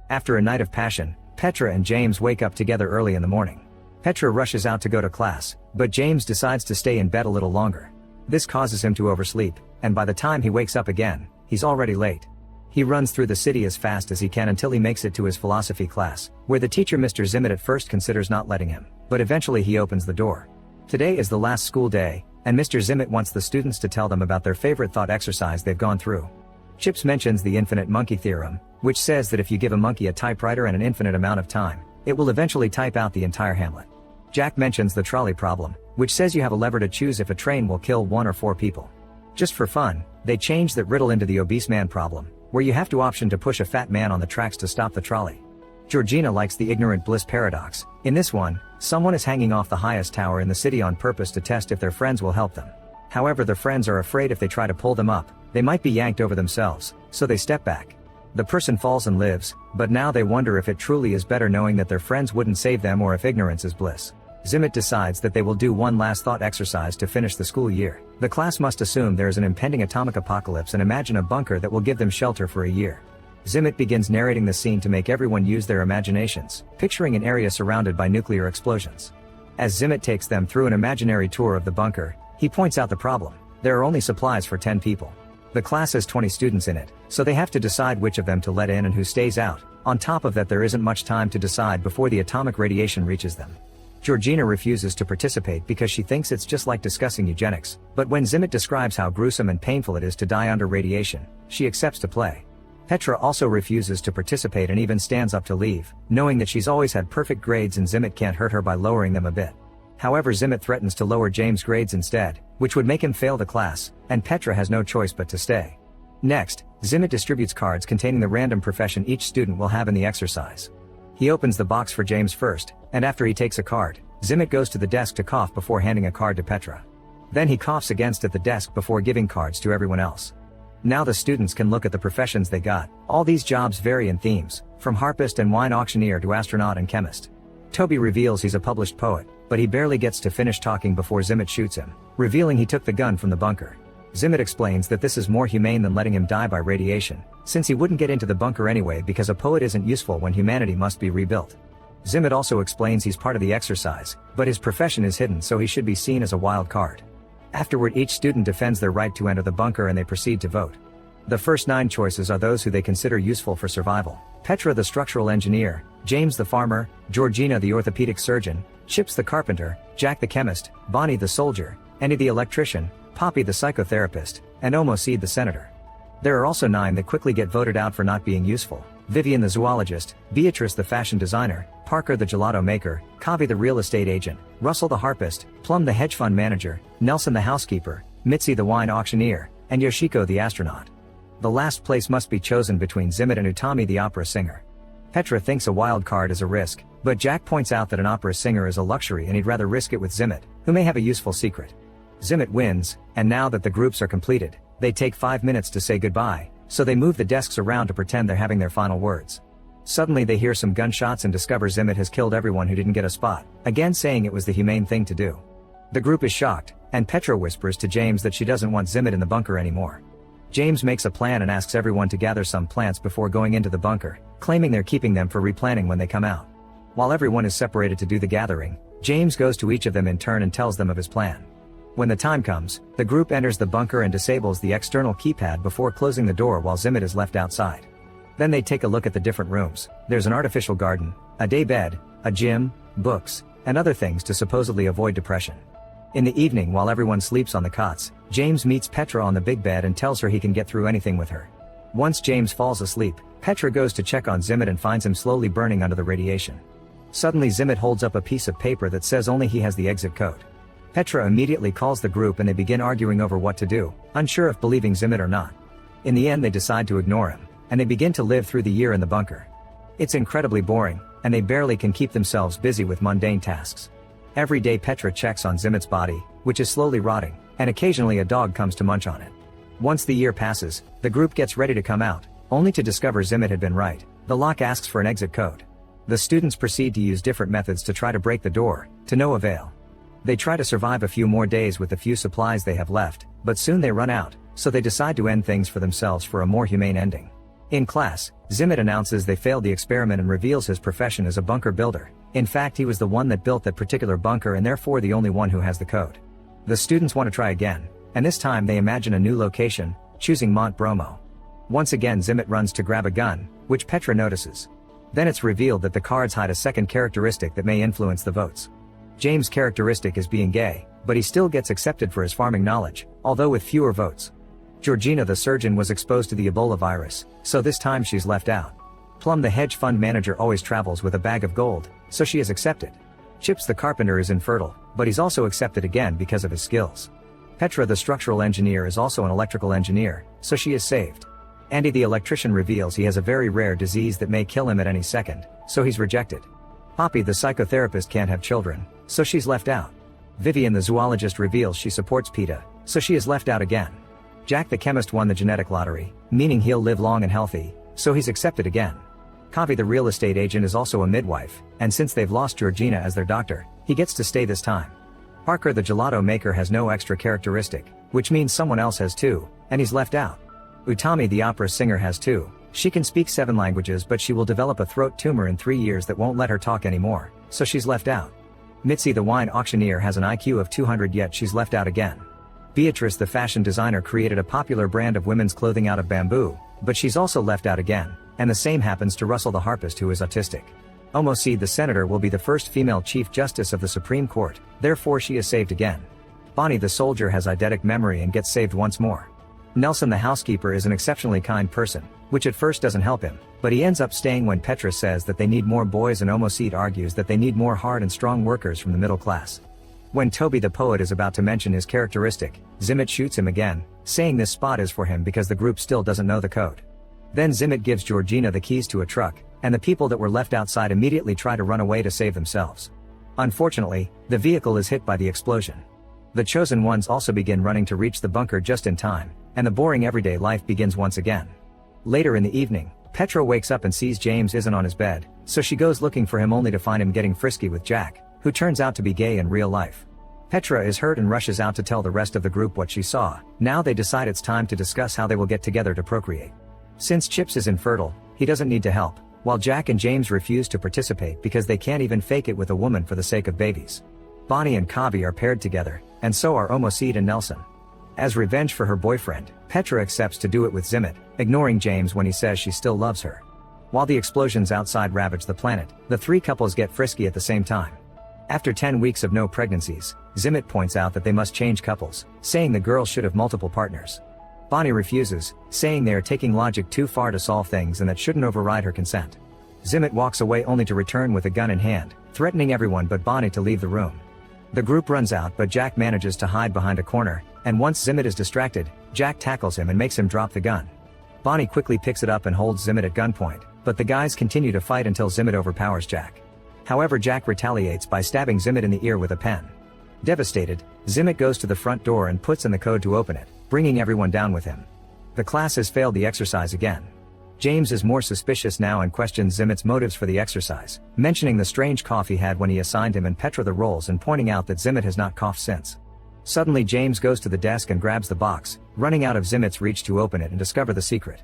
After a night of passion, Petra and James wake up together early in the morning. Petra rushes out to go to class, but James decides to stay in bed a little longer. This causes him to oversleep, and by the time he wakes up again, he's already late. He runs through the city as fast as he can until he makes it to his philosophy class, where the teacher Mr. Zimmett at first considers not letting him, but eventually he opens the door. Today is the last school day, and Mr. Zimmett wants the students to tell them about their favorite thought exercise they've gone through. Chips mentions the infinite monkey theorem, which says that if you give a monkey a typewriter and an infinite amount of time, it will eventually type out the entire Hamlet. Jack mentions the trolley problem, which says you have a lever to choose if a train will kill 1 or 4 people. Just for fun, they change that riddle into the obese man problem, where you have to option to push a fat man on the tracks to stop the trolley. Georgina likes the ignorant bliss paradox. In this one, someone is hanging off the highest tower in the city on purpose to test if their friends will help them. However, their friends are afraid if they try to pull them up, they might be yanked over themselves, so they step back. The person falls and lives, but now they wonder if it truly is better knowing that their friends wouldn't save them or if ignorance is bliss. Zimmett decides that they will do one last thought exercise to finish the school year. The class must assume there is an impending atomic apocalypse and imagine a bunker that will give them shelter for a year. Zimmett begins narrating the scene to make everyone use their imaginations, picturing an area surrounded by nuclear explosions. As Zimmett takes them through an imaginary tour of the bunker, he points out the problem. There are only supplies for 10 people. The class has 20 students in it, so they have to decide which of them to let in and who stays out. On top of that, there isn't much time to decide before the atomic radiation reaches them. Georgina refuses to participate because she thinks it's just like discussing eugenics, but when Zimmett describes how gruesome and painful it is to die under radiation, she accepts to play. Petra also refuses to participate and even stands up to leave, knowing that she's always had perfect grades and Zimmett can't hurt her by lowering them a bit. However, Zimmett threatens to lower James' grades instead, which would make him fail the class, and Petra has no choice but to stay. Next, Zimmett distributes cards containing the random profession each student will have in the exercise. He opens the box for James first, and after he takes a card, Zimmett goes to the desk to cough before handing a card to Petra. Then he coughs against at the desk before giving cards to everyone else. Now the students can look at the professions they got. All these jobs vary in themes, from harpist and wine auctioneer to astronaut and chemist. Toby reveals he's a published poet, but he barely gets to finish talking before Zimmett shoots him, revealing he took the gun from the bunker. Zimmett explains that this is more humane than letting him die by radiation, since he wouldn't get into the bunker anyway because a poet isn't useful when humanity must be rebuilt. Zimmett also explains he's part of the exercise, but his profession is hidden so he should be seen as a wild card. Afterward, each student defends their right to enter the bunker and they proceed to vote. The first 9 choices are those who they consider useful for survival: Petra the structural engineer, James the farmer, Georgina the orthopedic surgeon, Chips the carpenter, Jack the chemist, Bonnie the soldier, Andy the electrician, Poppy the psychotherapist, and Omo Seed the senator. There are also 9 that quickly get voted out for not being useful: Vivian the zoologist, Beatrice the fashion designer, Parker the gelato maker, Kavi the real estate agent, Russell the harpist, Plum the hedge fund manager, Nelson the housekeeper, Mitzi the wine auctioneer, and Yoshiko the astronaut. The last place must be chosen between Zimmett and Utami the opera singer. Petra thinks a wild card is a risk, but Jack points out that an opera singer is a luxury and he'd rather risk it with Zimmett, who may have a useful secret. Zimmett wins, and now that the groups are completed, they take 5 minutes to say goodbye, so they move the desks around to pretend they're having their final words. Suddenly they hear some gunshots and discover Zimmett has killed everyone who didn't get a spot, again saying it was the humane thing to do. The group is shocked, and Petra whispers to James that she doesn't want Zimmett in the bunker anymore. James makes a plan and asks everyone to gather some plants before going into the bunker, claiming they're keeping them for replanting when they come out. While everyone is separated to do the gathering, James goes to each of them in turn and tells them of his plan. When the time comes, the group enters the bunker and disables the external keypad before closing the door while Zimmett is left outside. Then they take a look at the different rooms. There's an artificial garden, a day bed, a gym, books, and other things to supposedly avoid depression. In the evening, while everyone sleeps on the cots, James meets Petra on the big bed and tells her he can get through anything with her. Once James falls asleep, Petra goes to check on Zimmett and finds him slowly burning under the radiation. Suddenly Zimmett holds up a piece of paper that says only he has the exit code. Petra immediately calls the group and they begin arguing over what to do, unsure if believing Zimmett or not. In the end they decide to ignore him, and they begin to live through the year in the bunker. It's incredibly boring, and they barely can keep themselves busy with mundane tasks. Every day Petra checks on Zimmett's body, which is slowly rotting, and occasionally a dog comes to munch on it. Once the year passes, the group gets ready to come out, only to discover Zimmett had been right. The lock asks for an exit code. The students proceed to use different methods to try to break the door, to no avail. They try to survive a few more days with the few supplies they have left, but soon they run out, so they decide to end things for themselves for a more humane ending. In class, Zimmet announces they failed the experiment and reveals his profession as a bunker builder. In fact, he was the one that built that particular bunker and therefore the only one who has the code. The students want to try again, and this time they imagine a new location, choosing Mont Bromo. Once again Zimmet runs to grab a gun, which Petra notices. Then it's revealed that the cards hide a second characteristic that may influence the votes. James' characteristic is being gay, but he still gets accepted for his farming knowledge, although with fewer votes. Georgina the surgeon was exposed to the Ebola virus, so this time she's left out. Plum the hedge fund manager always travels with a bag of gold, so she is accepted. Chips the carpenter is infertile, but he's also accepted again because of his skills. Petra the structural engineer is also an electrical engineer, so she is saved. Andy the electrician reveals he has a very rare disease that may kill him at any second, so he's rejected. Poppy the psychotherapist can't have children, so she's left out. Vivian the zoologist reveals she supports PETA, so she is left out again. Jack the chemist won the genetic lottery, meaning he'll live long and healthy, so he's accepted again. Kavi the real estate agent is also a midwife, and since they've lost Georgina as their doctor, he gets to stay this time. Parker the gelato maker has no extra characteristic, which means someone else has two, and he's left out. Utami the opera singer has two. She can speak 7 languages but she will develop a throat tumor in 3 years that won't let her talk anymore, so she's left out. Mitzi the wine auctioneer has an IQ of 200 yet she's left out again. Beatrice the fashion designer created a popular brand of women's clothing out of bamboo, but she's also left out again, and the same happens to Russell the harpist who is autistic. Omoseed the senator will be the first female chief justice of the Supreme Court, therefore she is saved again. Bonnie the soldier has eidetic memory and gets saved once more. Nelson the housekeeper is an exceptionally kind person, which at first doesn't help him, but he ends up staying when Petra says that they need more boys and Omoseed argues that they need more hard and strong workers from the middle class. When Toby the poet is about to mention his characteristic, Zimmet shoots him again, saying this spot is for him because the group still doesn't know the code. Then Zimmet gives Georgina the keys to a truck, and the people that were left outside immediately try to run away to save themselves. Unfortunately, the vehicle is hit by the explosion. The chosen ones also begin running to reach the bunker just in time, and the boring everyday life begins once again. Later in the evening, Petra wakes up and sees James isn't on his bed, so she goes looking for him only to find him getting frisky with Jack, who turns out to be gay in real life. Petra is hurt and rushes out to tell the rest of the group what she saw. Now they decide it's time to discuss how they will get together to procreate. Since Chips is infertile, he doesn't need to help, while Jack and James refuse to participate because they can't even fake it with a woman for the sake of babies. Bonnie and Kavi are paired together, and so are Omoseed and Nelson. As revenge for her boyfriend, Petra accepts to do it with Zimmet, ignoring James when he says she still loves her. While the explosions outside ravage the planet, the 3 couples get frisky at the same time. After 10 weeks of no pregnancies, Zimmet points out that they must change couples, saying the girls should have multiple partners. Bonnie refuses, saying they are taking logic too far to solve things and that shouldn't override her consent. Zimmet walks away only to return with a gun in hand, threatening everyone but Bonnie to leave the room. The group runs out but Jack manages to hide behind a corner, and once Zimmet is distracted, Jack tackles him and makes him drop the gun. Bonnie quickly picks it up and holds Zimmet at gunpoint, but the guys continue to fight until Zimmet overpowers Jack. However, Jack retaliates by stabbing Zimmet in the ear with a pen. Devastated, Zimmet goes to the front door and puts in the code to open it, bringing everyone down with him. The class has failed the exercise again. James is more suspicious now and questions Zimmet's motives for the exercise, mentioning the strange cough he had when he assigned him and Petra the roles and pointing out that Zimmet has not coughed since. Suddenly James goes to the desk and grabs the box, running out of Zimmet's reach to open it and discover the secret.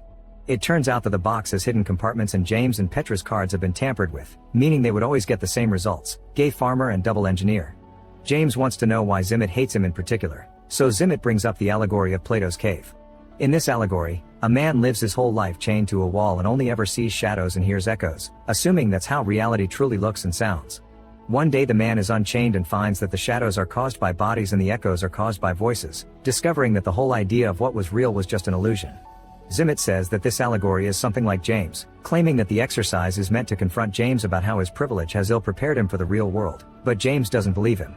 It turns out that the box has hidden compartments and James and Petra's cards have been tampered with, meaning they would always get the same results: gay farmer and double engineer. James wants to know why Zimmet hates him in particular, so Zimmet brings up the allegory of Plato's cave. In this allegory, a man lives his whole life chained to a wall and only ever sees shadows and hears echoes, assuming that's how reality truly looks and sounds. One day the man is unchained and finds that the shadows are caused by bodies and the echoes are caused by voices, discovering that the whole idea of what was real was just an illusion. Zimmet says that this allegory is something like James, claiming that the exercise is meant to confront James about how his privilege has ill-prepared him for the real world, but James doesn't believe him.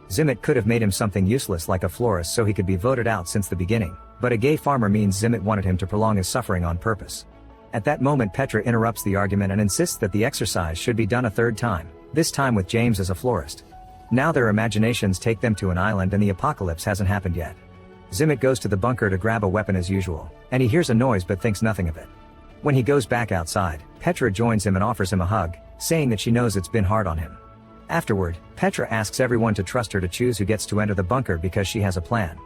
Zimmet could have made him something useless like a florist so he could be voted out since the beginning, but a gay farmer means Zimmet wanted him to prolong his suffering on purpose. At that moment Petra interrupts the argument and insists that the exercise should be done a 3rd time, this time with James as a florist. Now their imaginations take them to an island and the apocalypse hasn't happened yet. Zimmet goes to the bunker to grab a weapon as usual, and he hears a noise but thinks nothing of it. When he goes back outside, Petra joins him and offers him a hug, saying that she knows it's been hard on him. Afterward, Petra asks everyone to trust her to choose who gets to enter the bunker because she has a plan.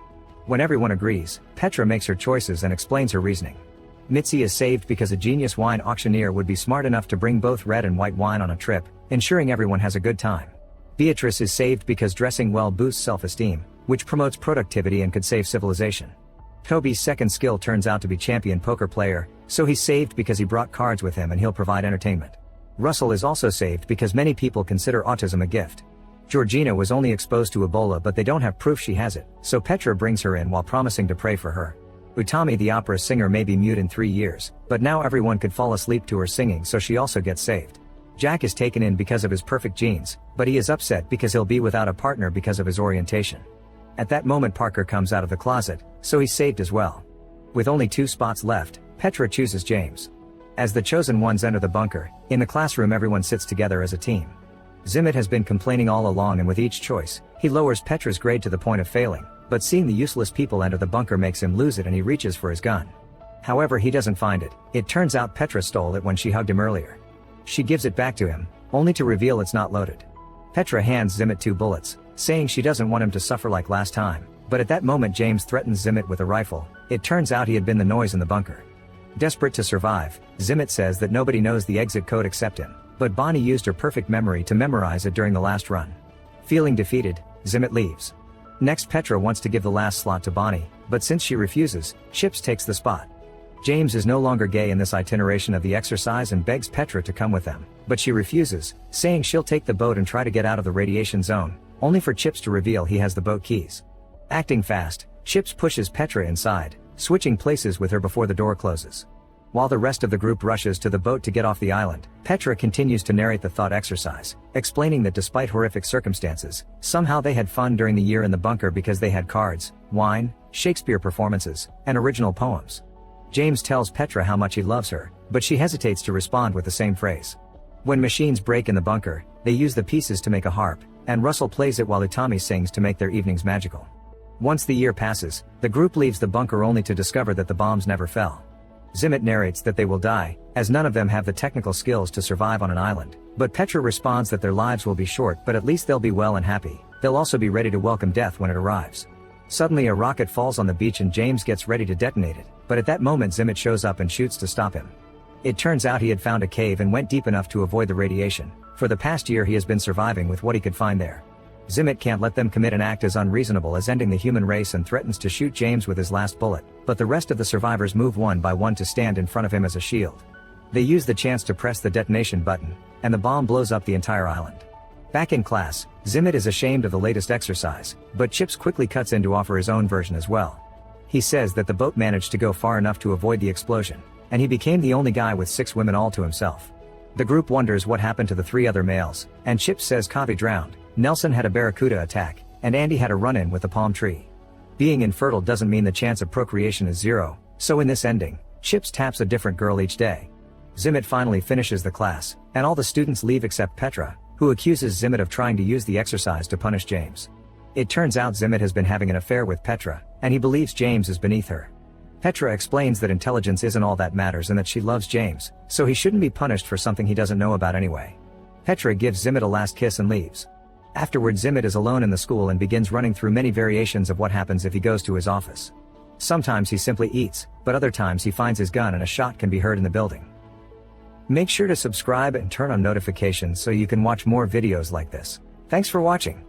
When everyone agrees, Petra makes her choices and explains her reasoning. Mitzi is saved because a genius wine auctioneer would be smart enough to bring both red and white wine on a trip, ensuring everyone has a good time. Beatrice is saved because dressing well boosts self-esteem, which promotes productivity and could save civilization. Toby's second skill turns out to be champion poker player, so he's saved because he brought cards with him and he'll provide entertainment. Russell is also saved because many people consider autism a gift. Georgina was only exposed to Ebola, but they don't have proof she has it, so Petra brings her in while promising to pray for her. Utami the opera singer may be mute in 3 years, but now everyone could fall asleep to her singing, so she also gets saved. Jack is taken in because of his perfect genes, but he is upset because he'll be without a partner because of his orientation. At that moment Parker comes out of the closet, so he's saved as well. With only 2 spots left, Petra chooses James. As the chosen ones enter the bunker, in the classroom everyone sits together as a team. Zimmet has been complaining all along, and with each choice, he lowers Petra's grade to the point of failing, but seeing the useless people enter the bunker makes him lose it and he reaches for his gun. However, he doesn't find it. It turns out Petra stole it when she hugged him earlier. She gives it back to him, only to reveal it's not loaded. Petra hands Zimmet 2 bullets, saying she doesn't want him to suffer like last time, but at that moment James threatens Zimmet with a rifle. It turns out he had been the noise in the bunker. Desperate to survive, Zimmet says that nobody knows the exit code except him, but Bonnie used her perfect memory to memorize it during the last run. Feeling defeated, Zimmet leaves. Next, Petra wants to give the last slot to Bonnie, but since she refuses, Chips takes the spot. James is no longer gay in this itineration of the exercise and begs Petra to come with them, but she refuses, saying she'll take the boat and try to get out of the radiation zone, only for Chips to reveal he has the boat keys. Acting fast, Chips pushes Petra inside, switching places with her before the door closes. While the rest of the group rushes to the boat to get off the island, Petra continues to narrate the thought exercise, explaining that despite horrific circumstances, somehow they had fun during the year in the bunker because they had cards, wine, Shakespeare performances, and original poems. James tells Petra how much he loves her, but she hesitates to respond with the same phrase. When machines break in the bunker, they use the pieces to make a harp, and Russell plays it while Utami sings to make their evenings magical. Once the year passes, the group leaves the bunker only to discover that the bombs never fell. Zimmet narrates that they will die, as none of them have the technical skills to survive on an island, but Petra responds that their lives will be short, but at least they'll be well and happy. They'll also be ready to welcome death when it arrives. Suddenly a rocket falls on the beach and James gets ready to detonate it, but at that moment Zimmet shows up and shoots to stop him. It turns out he had found a cave and went deep enough to avoid the radiation. For the past year he has been surviving with what he could find there. Zimmet can't let them commit an act as unreasonable as ending the human race and threatens to shoot James with his last bullet, but the rest of the survivors move one by one to stand in front of him as a shield. They use the chance to press the detonation button, and the bomb blows up the entire island. Back in class, Zimmet is ashamed of the latest exercise, but Chips quickly cuts in to offer his own version as well. He says that the boat managed to go far enough to avoid the explosion, and he became the only guy with 6 women all to himself. The group wonders what happened to the 3 other males, and Chips says Kavi drowned, Nelson had a barracuda attack, and Andy had a run-in with a palm tree. Being infertile doesn't mean the chance of procreation is 0, so in this ending, Chips taps a different girl each day. Zimmet finally finishes the class, and all the students leave except Petra, who accuses Zimmet of trying to use the exercise to punish James. It turns out Zimmet has been having an affair with Petra, and he believes James is beneath her. Petra explains that intelligence isn't all that matters and that she loves James, so he shouldn't be punished for something he doesn't know about anyway. Petra gives Zimmet a last kiss and leaves. Afterward, Zimmet is alone in the school and begins running through many variations of what happens if he goes to his office. Sometimes he simply eats, but other times he finds his gun and a shot can be heard in the building. Make sure to subscribe and turn on notifications so you can watch more videos like this. Thanks for watching.